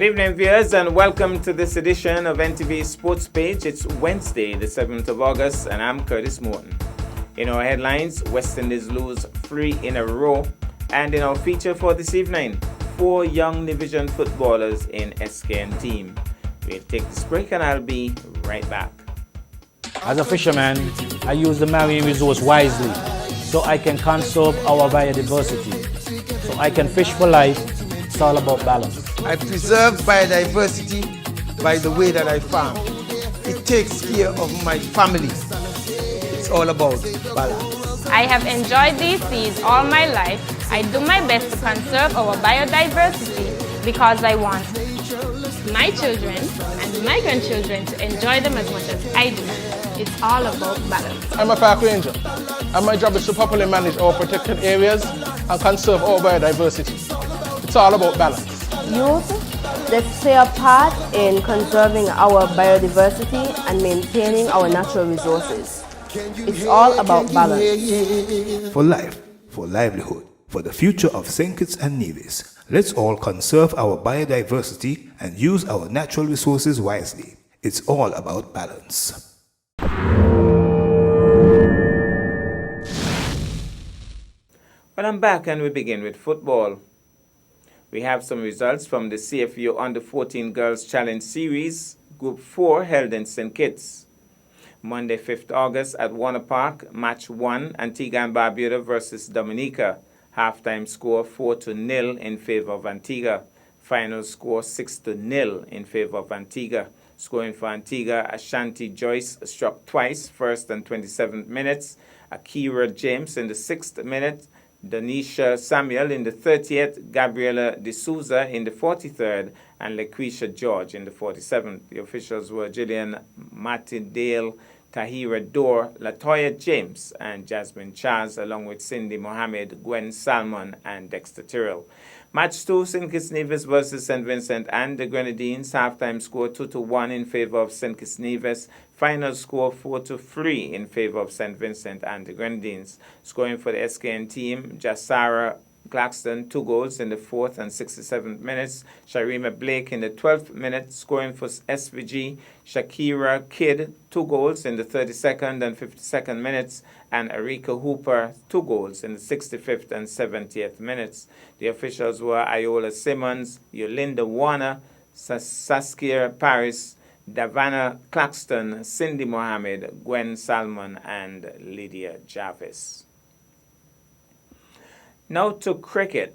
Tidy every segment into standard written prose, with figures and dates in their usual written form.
evening, viewers, and welcome to this edition of NTV Sports Page. It's Wednesday, the 7th of August, and I'm Curtis Morton. In our headlines, West Indies lose 3 in a row, and in our feature for this evening, 4 young division footballers in SKN team. We'll take this break, and I'll be right back. As a fisherman, I use the marine resource wisely so I can conserve our biodiversity, so I can fish for life. It's all about balance. I preserve biodiversity by the way that I farm. It takes care of my family. It's all about balance. I have enjoyed these seas all my life. I do my best to conserve our biodiversity because I want my children and my grandchildren to enjoy them as much as I do. It's all about balance. I'm a park ranger, and my job is to properly manage our protected areas and conserve our biodiversity. It's all about balance. Youth, let's play a part in conserving our biodiversity and maintaining our natural resources. It's all about balance. For life, for livelihood, for the future of St. Kitts and Nevis, let's all conserve our biodiversity and use our natural resources wisely. It's all about balance. Well, I'm back, and we begin with football. We have some results from the CFU Under-14 Girls Challenge Series, Group 4, held in St. Kitts. Monday, 5th August at Warner Park, Match 1, Antigua and Barbuda versus Dominica. Halftime score 4-0 in favor of Antigua. Final score 6-0 in favor of Antigua. Scoring for Antigua, Ashanti Joyce struck twice, first and 27th minutes. Akira James in the 6th minute. Donisha Samuel in the 30th, Gabriela D'Souza in the 43rd, and Laquisha George in the 47th. The officials were Gillian Martindale, Tahira Dorr, Latoya James, and Jasmine Chaz, along with Cindy Mohammed, Gwen Salmon, and Dexter Tyrrell. Match 2, St. Kitts Nevis versus St. Vincent and the Grenadines. Halftime score 2-1 in favor of St. Kitts Nevis. Final score 4-3 in favor of St. Vincent and the Grenadines. Scoring for the SKN team, Jasara Claxton, 2 goals in the 4th and 67th minutes. Sharima Blake in the 12th minute. Scoring for SVG, Shakira Kidd, 2 goals in the 32nd and 52nd minutes. And Arika Hooper, 2 goals in the 65th and 70th minutes. The officials were Iola Simmons, Yolinda Warner, Saskia Paris, Davana Claxton, Cindy Mohammed, Gwen Salmon, and Lydia Jarvis. Now to cricket.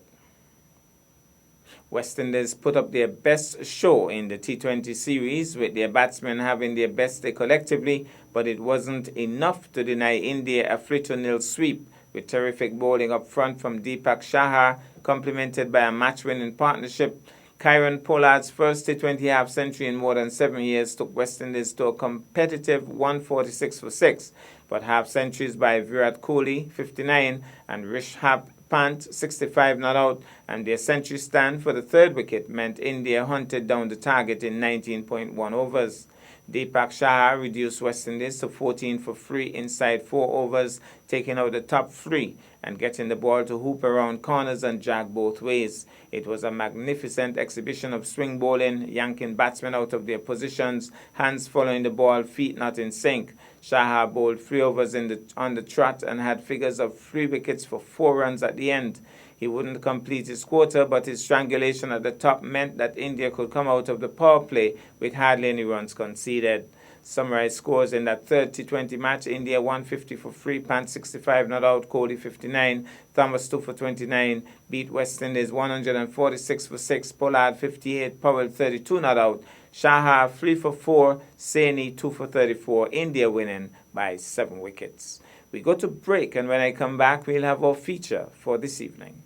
West Indies put up their best show in the T20 series, with their batsmen having their best day collectively, but it wasn't enough to deny India a 3-0 sweep, with terrific bowling up front from Deepak Chahar, complemented by a match-winning partnership. Kieron Pollard's first T20 half-century in more than 7 years took West Indies to a competitive 146 for 6, but half-centuries by Virat Kohli, 59, and Rishabh Pant, 65 not out, and their century stand for the 3rd wicket meant India hunted down the target in 19.1 overs. Deepak Chahar reduced West Indies to 14 for 3 inside 4 overs, taking out the top 3 and getting the ball to hoop around corners and jag both ways. It was a magnificent exhibition of swing bowling, yanking batsmen out of their positions, hands following the ball, feet not in sync. Chahar bowled 3 overs on the trot and had figures of 3 wickets for 4 runs at the end. He wouldn't complete his quarter, but his strangulation at the top meant that India could come out of the power play with hardly any runs conceded. Summarized scores in that 3rd T20 match: India 150 for 3, Pant 65 not out, Kohli 59, Thomas 2 for 29, beat West Indies 146 for 6, Pollard 58, Powell 32 not out, Chahar 3 for 4, Saini 2 for 34, India winning by 7 wickets. We go to break, and when I come back, we'll have our feature for this evening.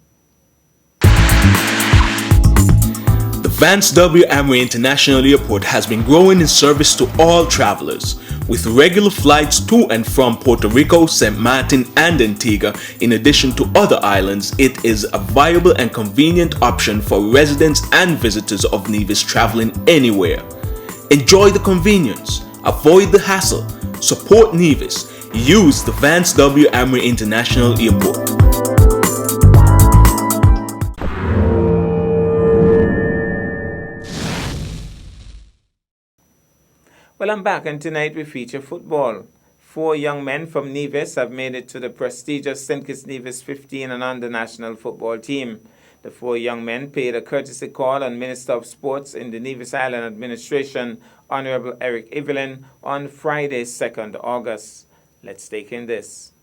The Vance W. Amory International Airport has been growing in service to all travelers, with regular flights to and from Puerto Rico, St. Martin, and Antigua. In addition to other islands, it is a viable and convenient option for residents and visitors of Nevis traveling anywhere. Enjoy the convenience, avoid the hassle, support Nevis. Use the Vance W. Amory International Airport. Well, I'm back, and tonight we feature football. 4 young men from Nevis have made it to the prestigious St. Kitts Nevis 15 and under national football team. The 4 young men paid a courtesy call on Minister of Sports in the Nevis Island Administration, Honorable Eric Evelyn, on Friday, 2nd August. Let's take in this.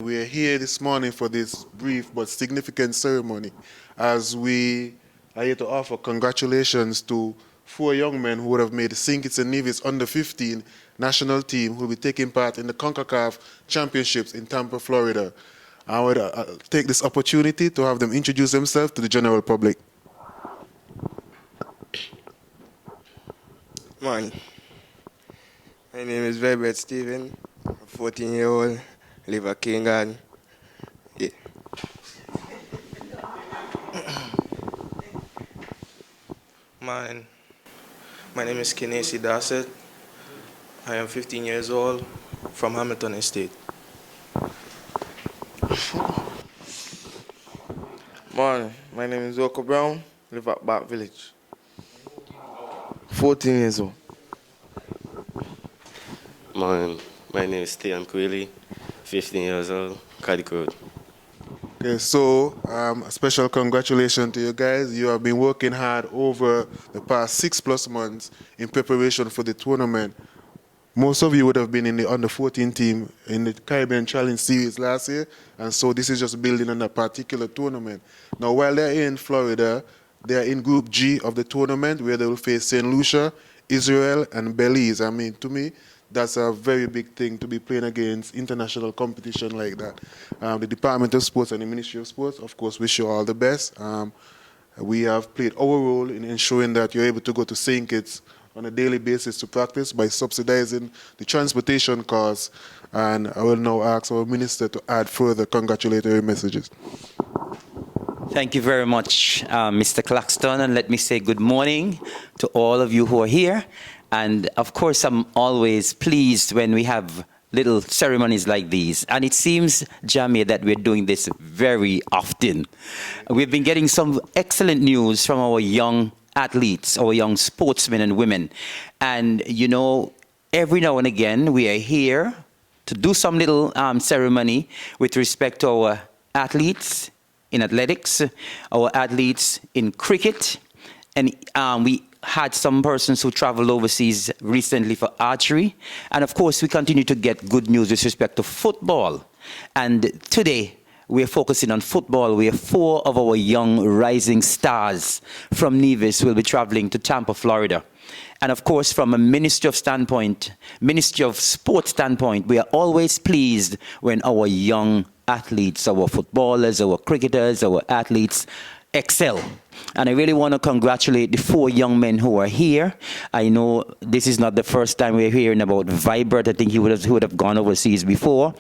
We are here this morning for this brief but significant ceremony as we are here to offer congratulations to 4 young men who would have made the St. Kitts and Nevis under 15 national team who will be taking part in the CONCACAF Championships in Tampa, Florida. I would take this opportunity to have them introduce themselves to the general public. My name is Velvet Stephen, I'm 14-year-old, live at Kingan. Yeah. My name is Kinesi Dassett. I am 15 years old, from Hamilton Estate. My name is Oko Brown, live at Back Village. 14 years old. My name is Stian Quilly, 15 years old, Cardiff Road. Okay, so a special congratulations to you guys. You have been working hard over the past 6+ months in preparation for the tournament. Most of you would have been in the under-14 team in the Caribbean Challenge Series last year, and so this is just building on a particular tournament. Now, while they're in Florida, they're in Group G of the tournament, where they will face St. Lucia, Israel, and Belize. I mean, to me, that's a very big thing to be playing against international competition like that. The Department of Sports and the Ministry of Sports, of course, wish you all the best. We have played our role in ensuring that you're able to go to St. Kitts on a daily basis to practice by subsidizing the transportation costs. And I will now ask our minister to add further congratulatory messages. Thank you very much, Mr. Claxton, and let me say good morning to all of you who are here. And of course, I'm always pleased when we have little ceremonies like these. And it seems, Jamie, that we're doing this very often. We've been getting some excellent news from our young athletes, our young sportsmen and women. And, you know, every now and again, we are here to do some little ceremony with respect to our athletes in athletics, our athletes in cricket, and we had some persons who traveled overseas recently for archery. And of course, we continue to get good news with respect to football. And today, we are focusing on football. We have 4 of our young rising stars from Nevis who will be traveling to Tampa, Florida. And of course, from a Ministry of Sports standpoint, we are always pleased when our young athletes, our footballers, our cricketers, our athletes excel. And I really want to congratulate the 4 young men who are here. I know this is not the first time we're hearing about Vibert. I think he would have gone overseas before.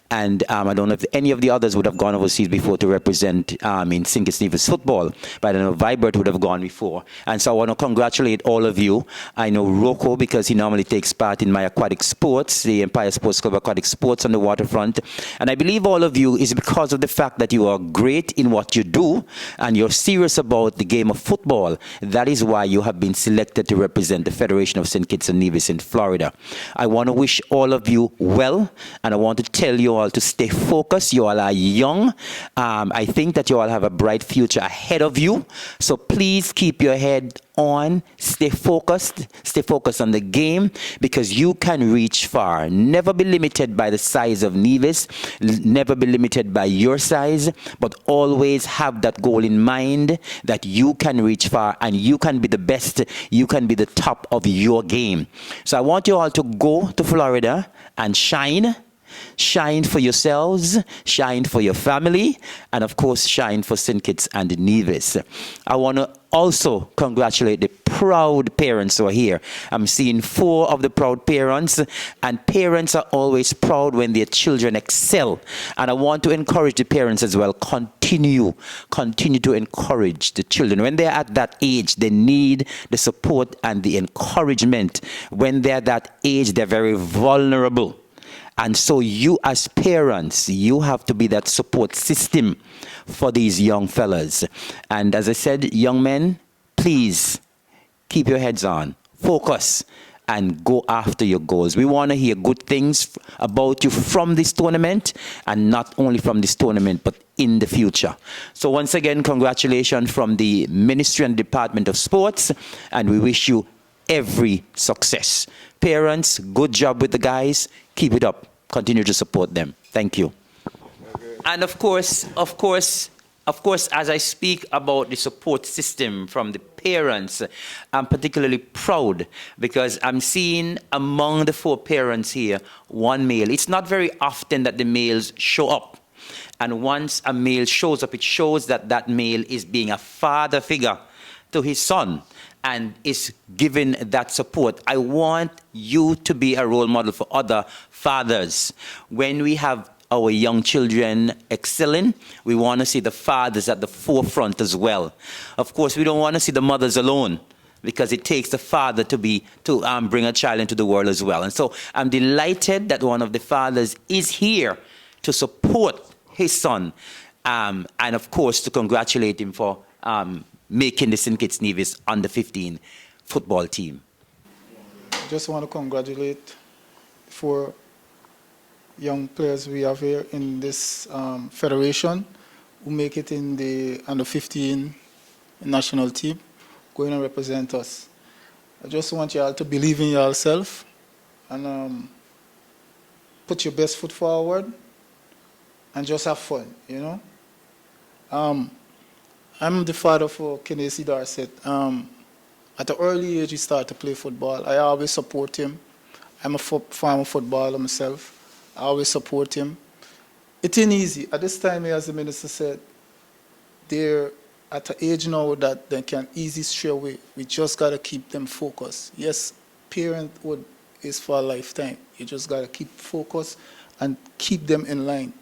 And I don't know if any of the others would have gone overseas before to represent in St. Kitts Nevis football. But I know Vibert would have gone before. And so I want to congratulate all of you. I know Rocco, because he normally takes part in my aquatic sports, the Empire Sports Club Aquatic Sports on the waterfront. And I believe all of you is because of the fact that you are great in what you do and you're serious about the game of football. That is why you have been selected to represent the Federation of St. Kitts and Nevis in Florida. I want to wish all of you well, and I want to tell you all to stay focused. You all are young. I think that you all have a bright future ahead of you. So please keep your head on, stay focused on the game, because you can reach far. Never be limited by the size of Nevis, never be limited by your size, but always have that goal in mind that you can reach far and you can be the best, you can be the top of your game. So I want you all to go to Florida and shine. Shine for yourselves, shine for your family, and of course, shine for St. Kitts and Nevis. I want to also congratulate the proud parents who are here. I'm seeing 4 of the proud parents, and parents are always proud when their children excel. And I want to encourage the parents as well. Continue to encourage the children. When they're at that age, they need the support and the encouragement. When they're that age, they're very vulnerable. And so you as parents, you have to be that support system for these young fellas. And as I said, young men, please keep your heads on, focus, and go after your goals. We want to hear good things about you from this tournament, and not only from this tournament, but in the future. So once again, congratulations from the Ministry and Department of Sports, and we wish you every success. Parents, good job with the guys. Keep it up. Continue to support them. Thank you. And of course, as I speak about the support system from the parents, I'm particularly proud because I'm seeing among the 4 parents here, 1 male. It's not very often that the males show up. And once a male shows up, it shows that that male is being a father figure to his son and is giving that support. I want you to be a role model for other fathers. When we have our young children excelling, we want to see the fathers at the forefront as well. Of course, we don't want to see the mothers alone, because it takes the father to bring a child into the world as well. And so I'm delighted that one of the fathers is here to support his son, and of course to congratulate him for making the St. Kitts Nevis under-15 football team. I just want to congratulate 4 young players we have here in this federation who make it in the under-15 national team, going and represent us. I just want you all to believe in yourself and put your best foot forward and just have fun, you know. I'm the father for Kennedy Darcet. At an early age, he started to play football. I always support him. I'm a former footballer myself. I always support him. It ain't easy. At this time, as the minister said, they're at an age now that they can easily stray away. We just got to keep them focused. Yes, parenthood is for a lifetime. You just got to keep focused and keep them in line.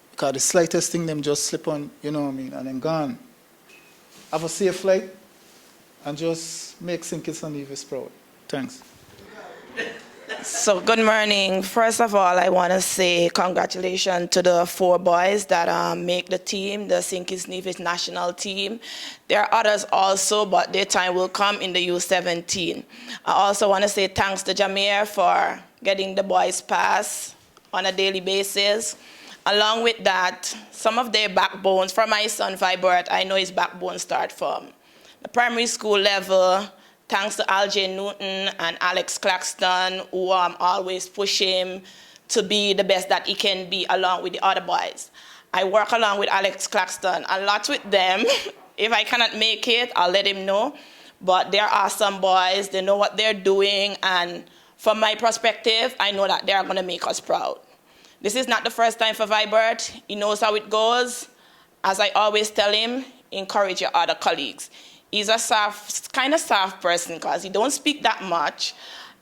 Because the slightest thing, them just slip on, you know what I mean, and then gone. Have a safe flight and just make St. Kitts and Nevis proud. Thanks. So good morning. First of all, I want to say congratulations to the 4 boys that make the team, the St. Kitts Nevis national team. There are others also, but their time will come in the U17. I also want to say thanks to Jameer for getting the boys pass on a daily basis. Along with that, some of their backbones, for my son Vibert, I know his backbone start from the primary school level. Thanks to Alj Newton and Alex Claxton, who always push him to be the best that he can be along with the other boys. I work along with Alex Claxton a lot with them. If I cannot make it, I'll let him know. But there are some boys, they know what they're doing, and from my perspective, I know that they're going to make us proud. This is not the first time for Vibert. He knows how it goes. As I always tell him, encourage your other colleagues. He's a kind of soft person because he don't speak that much.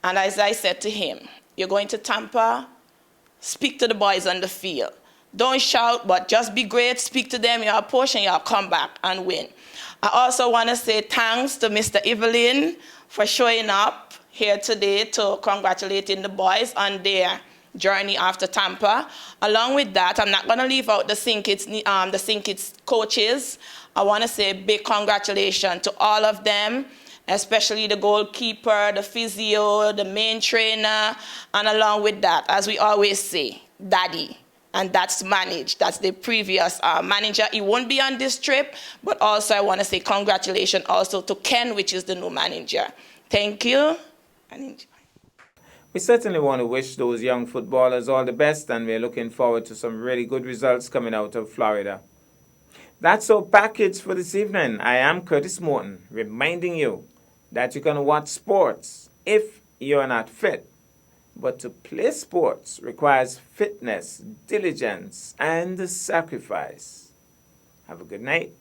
And as I said to him, you're going to Tampa, speak to the boys on the field. Don't shout, but just be great, speak to them, you'll push and you'll come back and win. I also want to say thanks to Mr. Evelyn for showing up here today to congratulating the boys on their journey after Tampa. Along with that, I'm not going to leave out the St. Kitts coaches. I want to say a big congratulations to all of them, especially the goalkeeper, the physio, the main trainer, and along with that, as we always say, Daddy. And that's managed. That's the previous manager. He won't be on this trip, but also I want to say congratulations also to Ken, which is the new manager. Thank you. And enjoy. We certainly want to wish those young footballers all the best, and we're looking forward to some really good results coming out of Florida. That's our package for this evening. I am Curtis Morton, reminding you that you can watch sports if you're not fit. But to play sports requires fitness, diligence, and sacrifice. Have a good night.